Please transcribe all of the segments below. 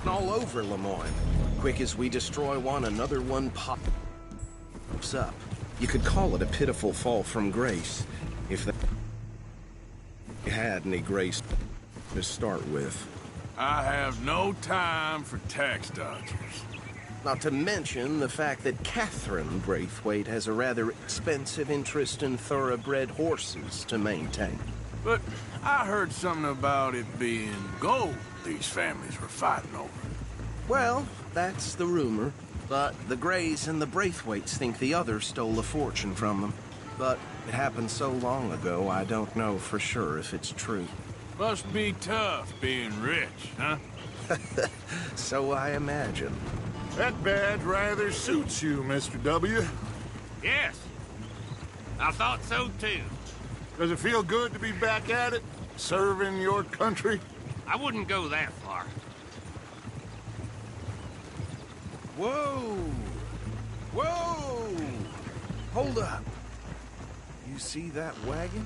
all over Lemoyne. Quick as we destroy one, another one pops up. You could call it a pitiful fall from grace, if they had any grace to start with. I have no time for tax dodgers. Not to mention the fact that Catherine Braithwaite has a rather expensive interest in thoroughbred horses to maintain. But I heard something about it being gold these families were fighting over. Well, that's the rumor. But the Greys and the Braithwaites think the others stole a fortune from them. But it happened so long ago, I don't know for sure if it's true. Must be tough being rich, huh? So I imagine. That badge rather suits you, Mr. W. Yes. I thought so, too. Does it feel good to be back at it? Serving your country? I wouldn't go that far. Whoa! Whoa! Hold up. You see that wagon?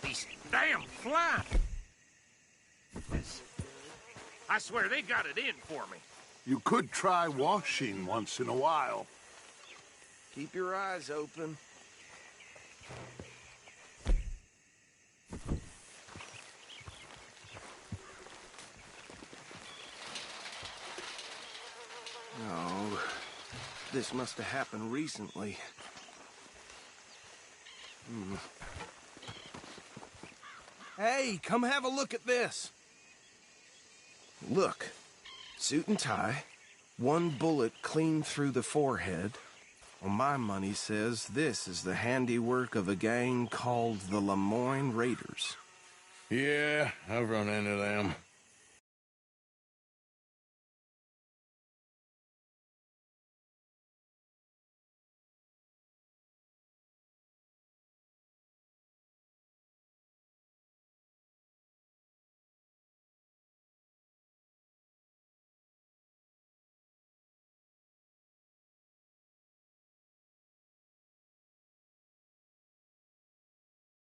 These damn flies! I swear they got it in for me. You could try washing once in a while. Keep your eyes open. No, this must have happened recently. Hey, come have a look at this. Look, suit and tie, one bullet clean through the forehead. Well, my money says this is the handiwork of a gang called the Lemoyne Raiders. Yeah, I've run into them.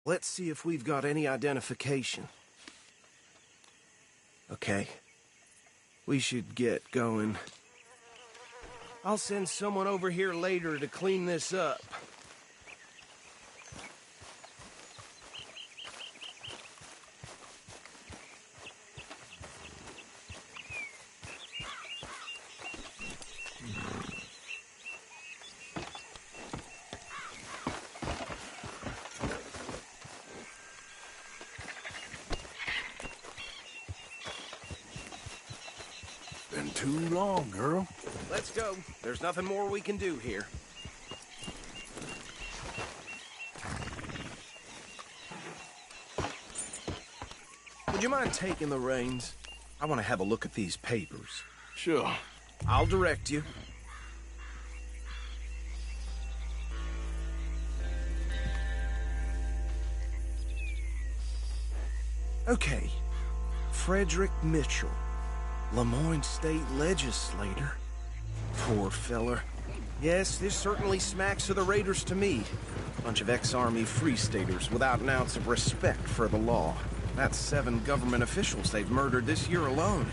Let's see if we've got any identification. Okay. We should get going. I'll send someone over here later to clean this up. Been too long, girl. Let's go. There's nothing more we can do here. Would you mind taking the reins? I want to have a look at these papers. Sure. I'll direct you. Okay. Frederick Mitchell, Lemoyne State Legislator. Poor feller. Yes, this certainly smacks of the Raiders to me. Bunch of ex-Army Free Staters without an ounce of respect for the law. That's 7 government officials they've murdered this year alone.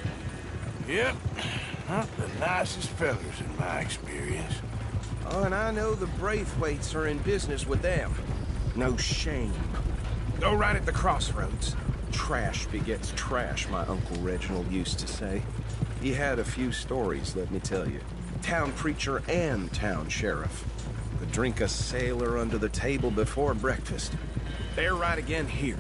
Yep. Not the nicest fellas in my experience. Oh, and I know the Braithwaites are in business with them. No shame. Go right at the crossroads. Trash begets trash, my Uncle Reginald used to say. He had a few stories, let me tell you. Town preacher and town sheriff. Could drink a sailor under the table before breakfast. They're right again here.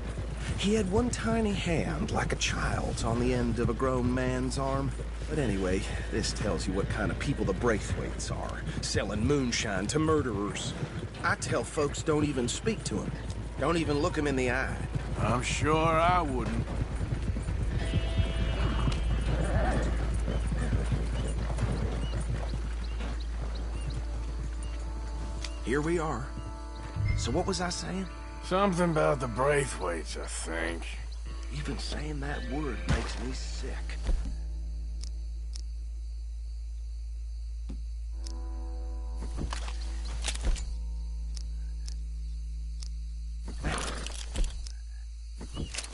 He had one tiny hand, like a child's, on the end of a grown man's arm. But anyway, this tells you what kind of people the Braithwaites are. Selling moonshine to murderers. I tell folks don't even speak to him. Don't even look him in the eye. I'm sure I wouldn't. Here we are. So what was I saying? Something about the Braithwaites, I think. Even saying that word makes me sick.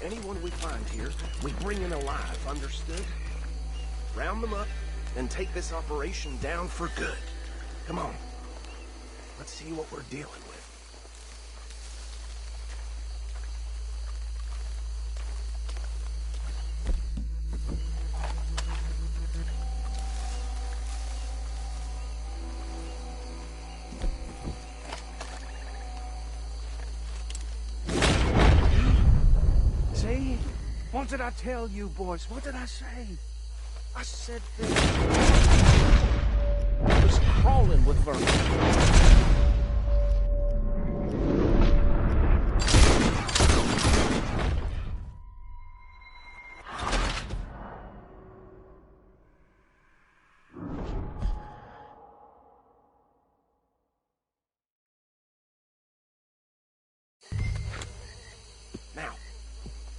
Anyone we find here, we bring in alive, understood? Round them up, and take this operation down for good. Come on. Let's see what we're dealing with. See? What did I tell you, boys? What did I say? I said this was crawling with vermin. Now,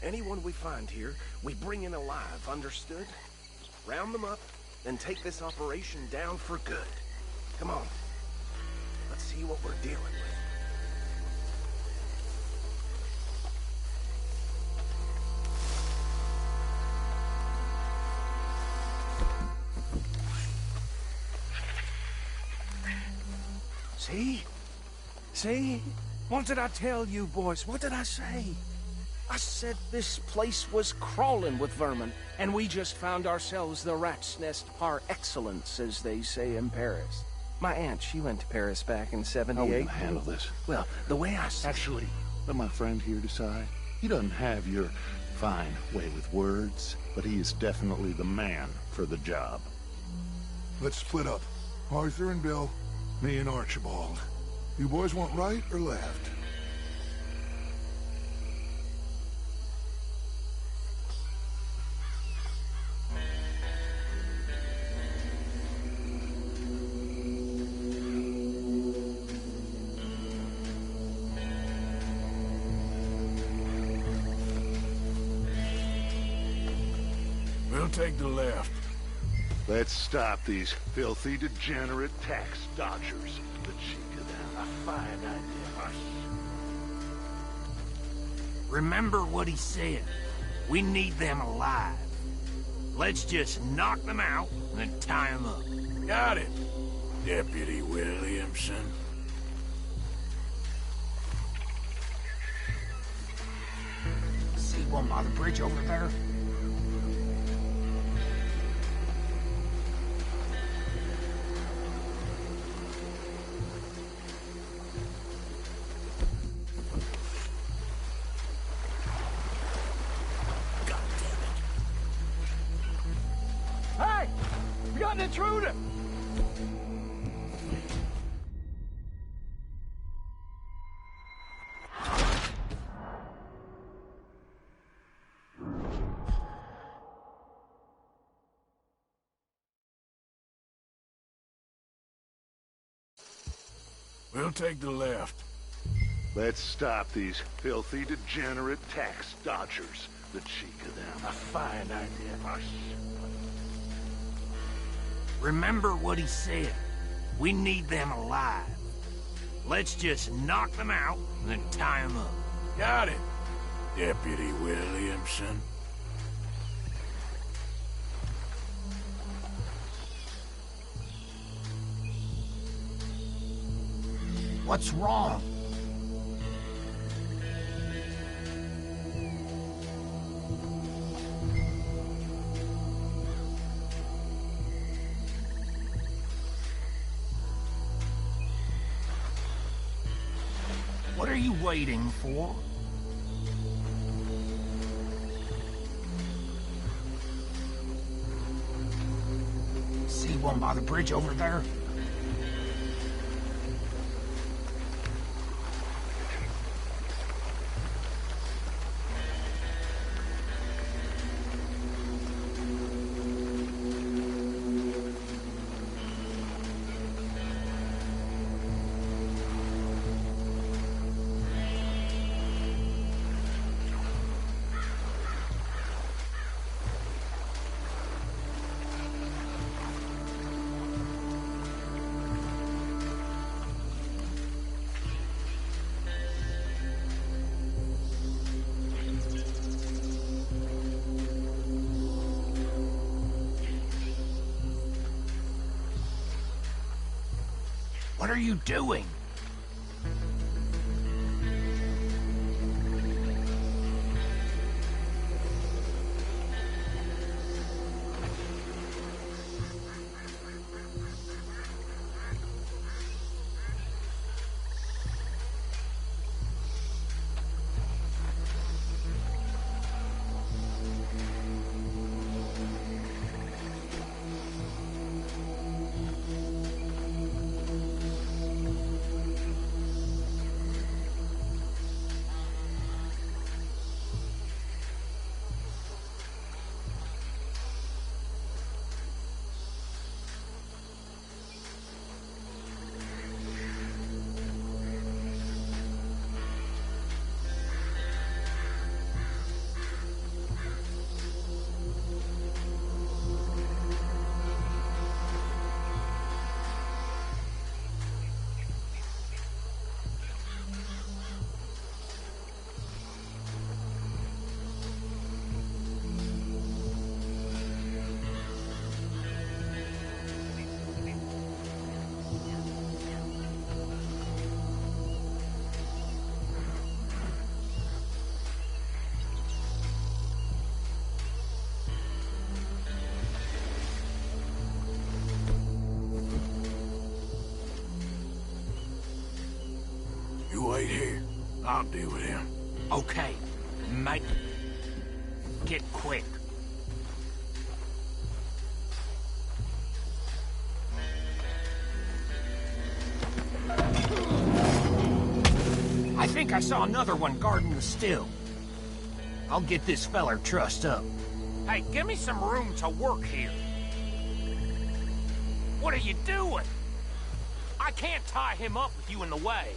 anyone we find here, we bring in alive, understood? Round them up, and take this operation down for good. Come on. Let's see what we're dealing with. See? See? What did I tell you, boys? What did I say? I said this place was crawling with vermin, and we just found ourselves the rat's nest par excellence, as they say in Paris. My aunt, she went to Paris back in '78. How are we gonna handle this? Well, the way I see Actually, let my friend here decide. He doesn't have your fine way with words, but he is definitely the man for the job. Let's split up. Arthur and Bill, me and Archibald. You boys want right or left? We'll take the left. Let's stop these filthy, degenerate tax dodgers. The cheek of them. A fine idea. Remember what he said. We need them alive. Let's just knock them out and then tie them up. Got it, Deputy Williamson. See one by the bridge over there? Hey! We got an intruder! We'll take the left. Let's stop these filthy, degenerate tax dodgers. The cheek of them. A fine idea. Remember what he said. We need them alive. Let's just knock them out and then tie them up. Got it, Deputy Williamson. What's wrong? What are you waiting for? See one by the bridge over there? What are you doing? You wait here. I'll deal with him. Okay, make it quick. I think I saw another one guarding the still. I'll get this feller trussed up. Hey, give me some room to work here. What are you doing? I can't tie him up with you in the way.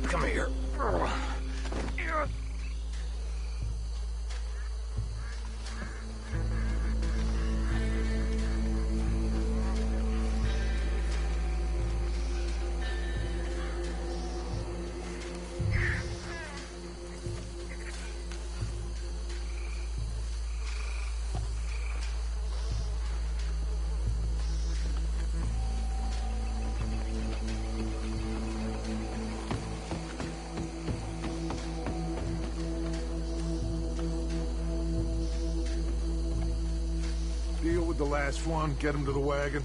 Come here. Deal with the last one, get him to the wagon.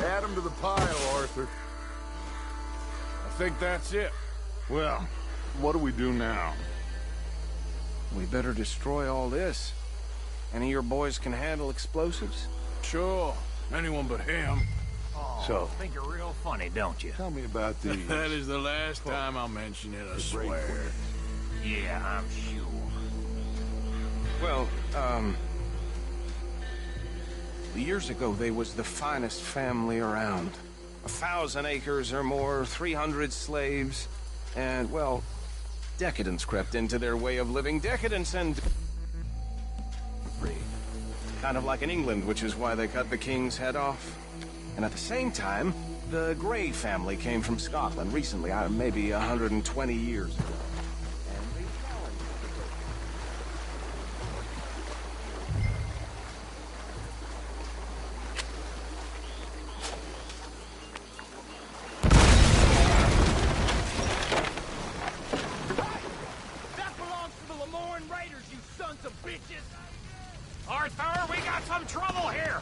Add him to the pile, Arthur. I think that's it. Well, what do we do now? We better destroy all this. Any of your boys can handle explosives? Sure. Anyone but him. Oh, So- you think you're real funny, don't you? Tell me about these. That is the last time I'll mention it, I swear. Yeah, I'm sure. Well, years ago, they was the finest family around. 1,000 acres or more, 300 slaves. And, well, decadence crept into their way of living. Decadence and... kind of like in England, which is why they cut the king's head off. And at the same time, the Grey family came from Scotland recently, maybe 120 years ago. And they challenged That belongs to the Lemoyne Raiders, you sons of bitches! Arthur, we got some trouble here!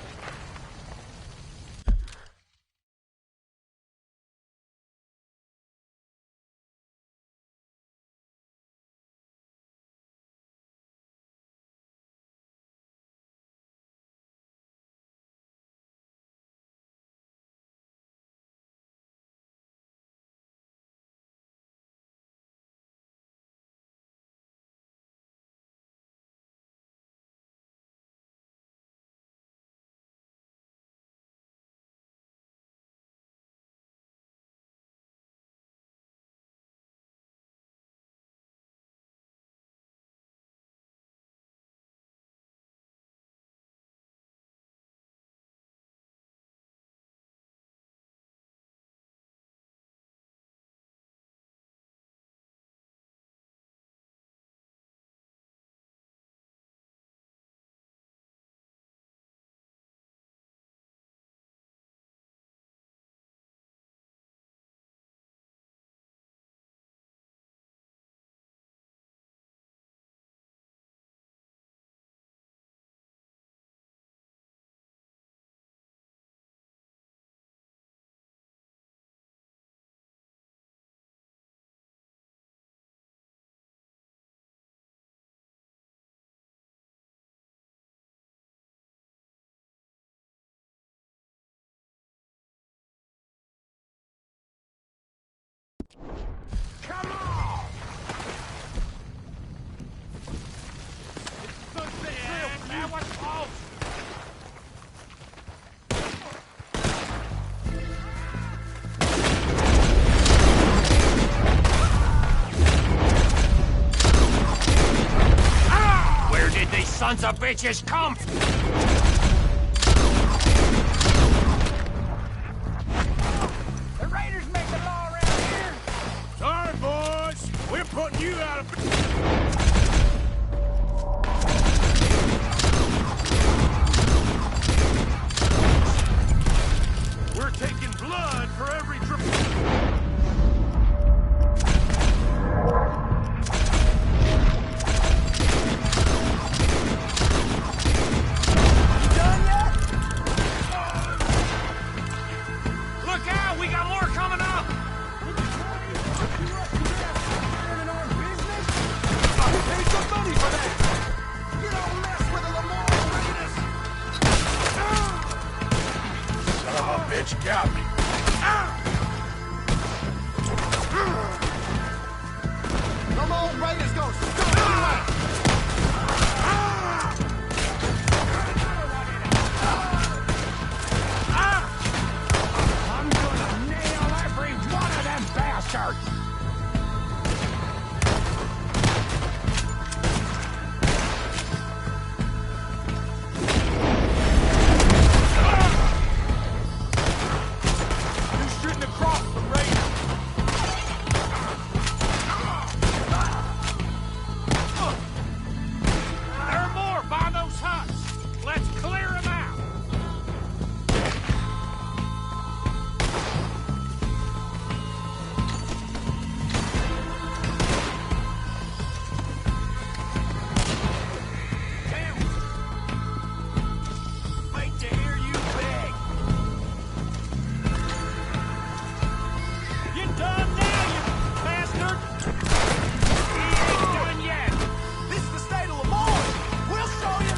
Come on! That was close! Where did these sons of bitches come from? The Raiders make the law around here! Sorry, boys! We're putting you out of... We're taking blood for every drop. Look out! We got more coming up! Who paid some money for that? You don't mess with the Lemoyne Raiders! Son of a bitch got me! Lemoyne Raiders go stop you! I'm gonna nail every one of them bastards! You shouldn't have crossed the Raiders! There are more by those huts! Let's clear them out! Wait to hear you beg. You done now, you bastard? He ain't done yet. This is the state of Lemoyne. We'll show you.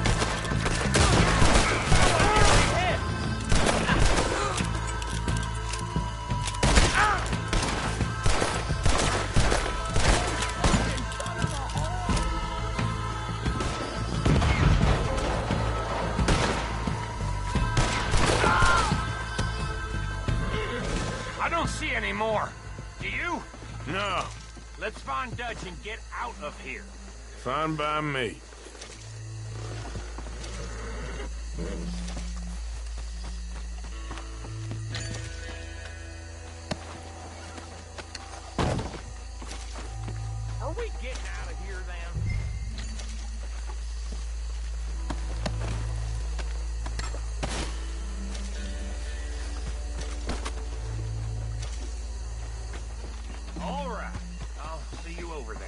I don't see any more. Do you? No, Let's find Dutch and get out of here. fine by me. Are we getting out of here then? All right. I'll see you over there.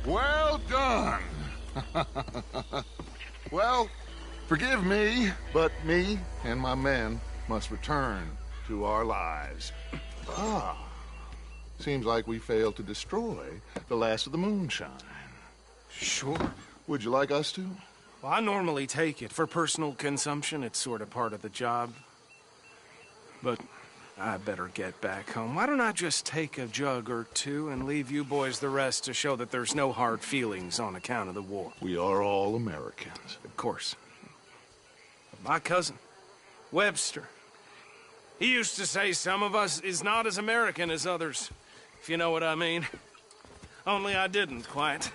Well done. Well, forgive me, but me and my men must return to our lives. Ah, seems like we failed to destroy the last of the moonshine. Sure. Would you like us to? Well, I normally take it. For personal consumption, it's sort of part of the job. But I better get back home. Why don't I just take a jug or two and leave you boys the rest to show that there's no hard feelings on account of the war? We are all Americans. Of course. But my cousin, Webster, he used to say some of us is not as American as others, if you know what I mean. Only I didn't quite.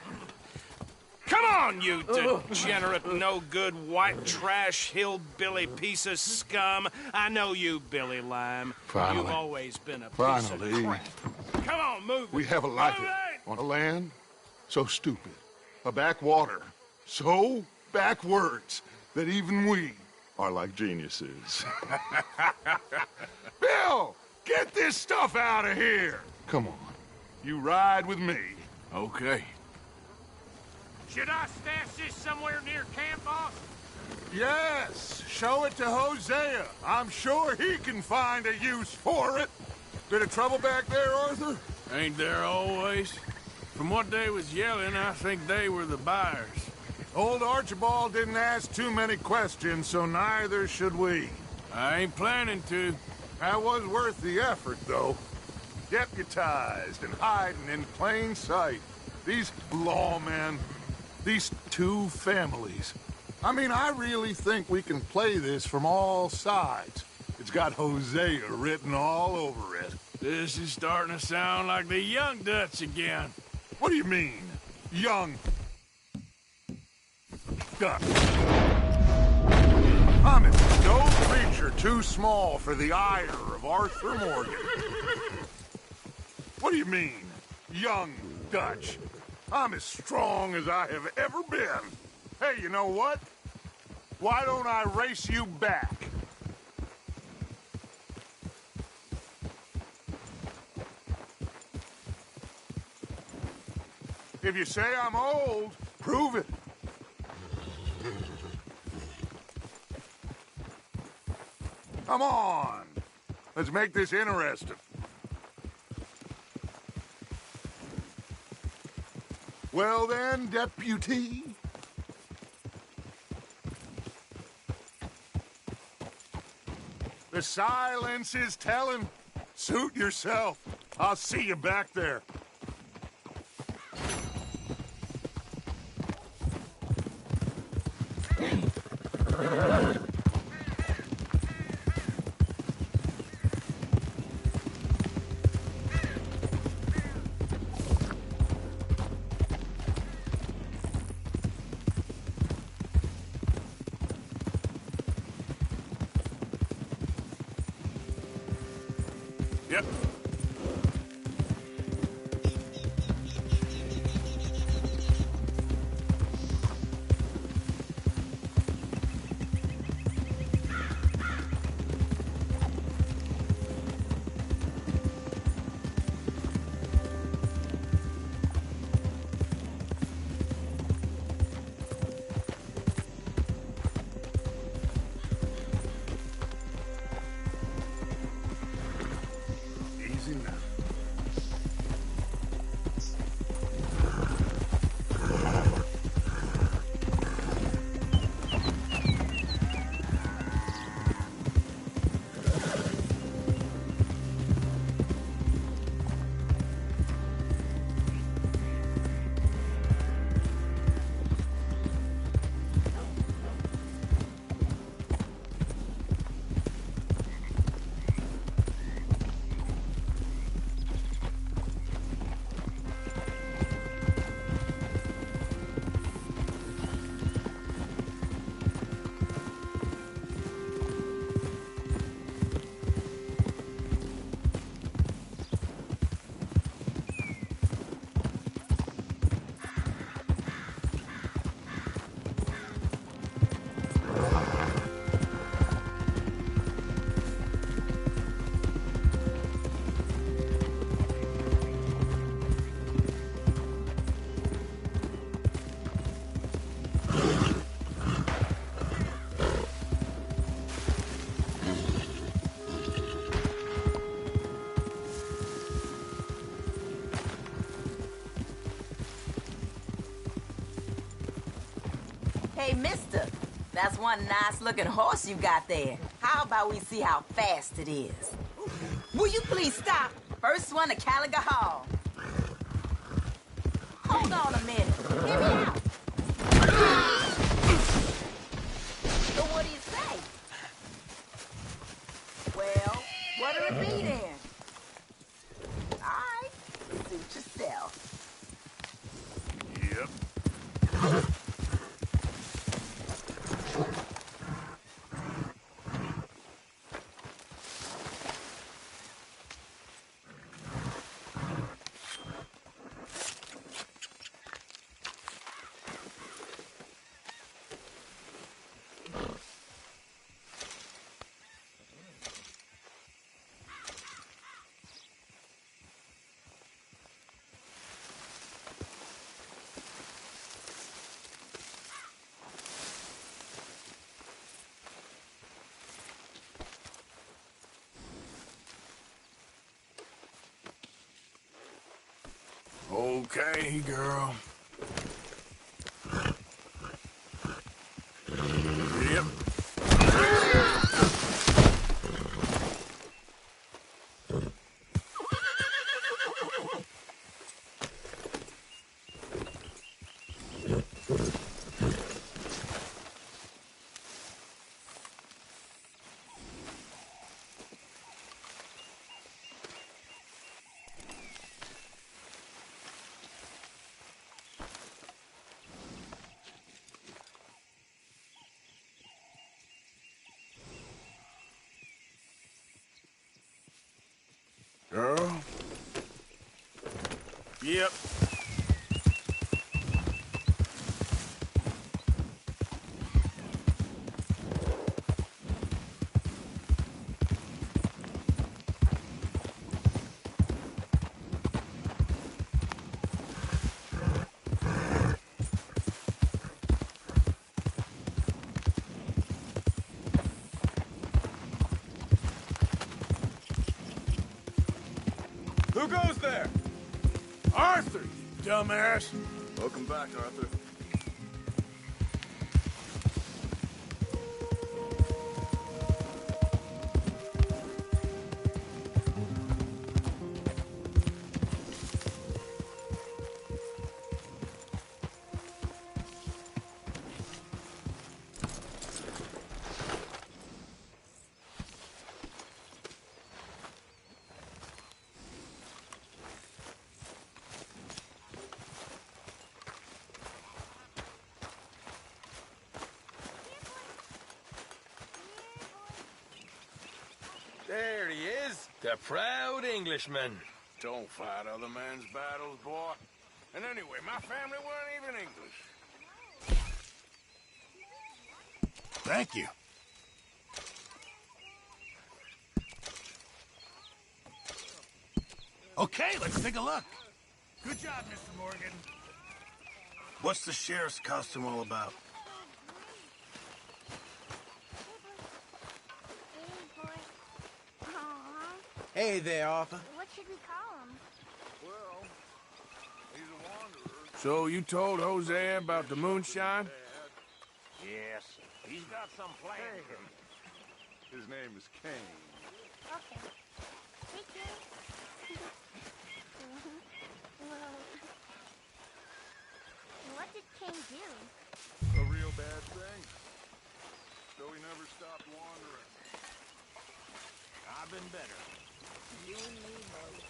Come on, you degenerate, no-good, white trash, hillbilly piece of scum. I know you, Billy Lime. Finally. You've always been a piece Finally. of crap. Come on, move it. We have a life Move it! on a land so stupid, a backwater so backwards that even we are like geniuses. Bill, get this stuff out of here. Come on, you ride with me. Okay. Should I stash this somewhere near camp, boss? Yes, show it to Hosea. I'm sure he can find a use for it. Bit of trouble back there, Arthur? Ain't there always? From what they was yelling, I think they were the buyers. Old Archibald didn't ask too many questions, so neither should we. I ain't planning to. That was worth the effort, though. Deputized and hiding in plain sight. These lawmen, these two families. I mean, I really think we can play this from all sides. It's got Hosea written all over it. This is starting to sound like the young Dutch again. What do you mean, young Dutch? Honest, no creature too small for the ire of Arthur Morgan. What do you mean, young Dutch? I'm as strong as I have ever been. Hey, you know what? Why don't I race you back? If you say I'm old, prove it. Come on. Let's make this interesting. Well then, deputy. The silence is telling. Suit yourself. I'll see you back there. Yep. Easy now. Hey, mister, that's one nice-looking horse you got there. How about we see how fast it is? Will you please stop? First one to Caliga Hall. Hold on a minute. Hear me out. So what do you say? Well, what'll it be then? All right, suit yourself. Yep. Okay, girl. Yep. Girl? Yep. Who goes there? Arthur, you dumbass. Welcome back, Arthur. There he is, the proud Englishman. Don't fight other men's battles, boy. And anyway, my family weren't even English. Thank you. Okay, let's take a look. Good job, Mr. Morgan. What's the sheriff's costume all about? Hey there, Arthur. What should we call him? Well, he's a wanderer. So you told Hosea about the moonshine? Yes, he's got some plans. His name is Kane. Okay. Hey, kid. Well, what did King do? A real bad thing. So he never stopped wandering. I've been better. You and me both.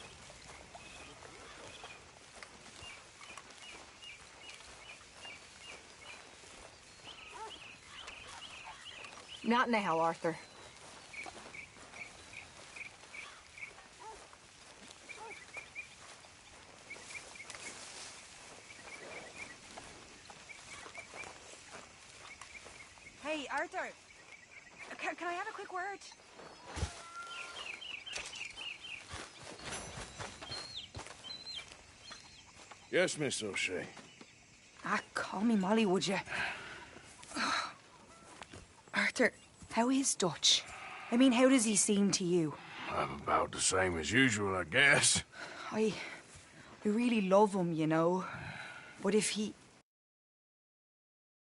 Not now, Arthur. Hey, Arthur. Can I have a quick word? Yes, Miss O'Shea. Call me Molly, would you? Arthur, how is Dutch? I mean, how does he seem to you? I'm about the same as usual, I guess. I really love him, you know. But if he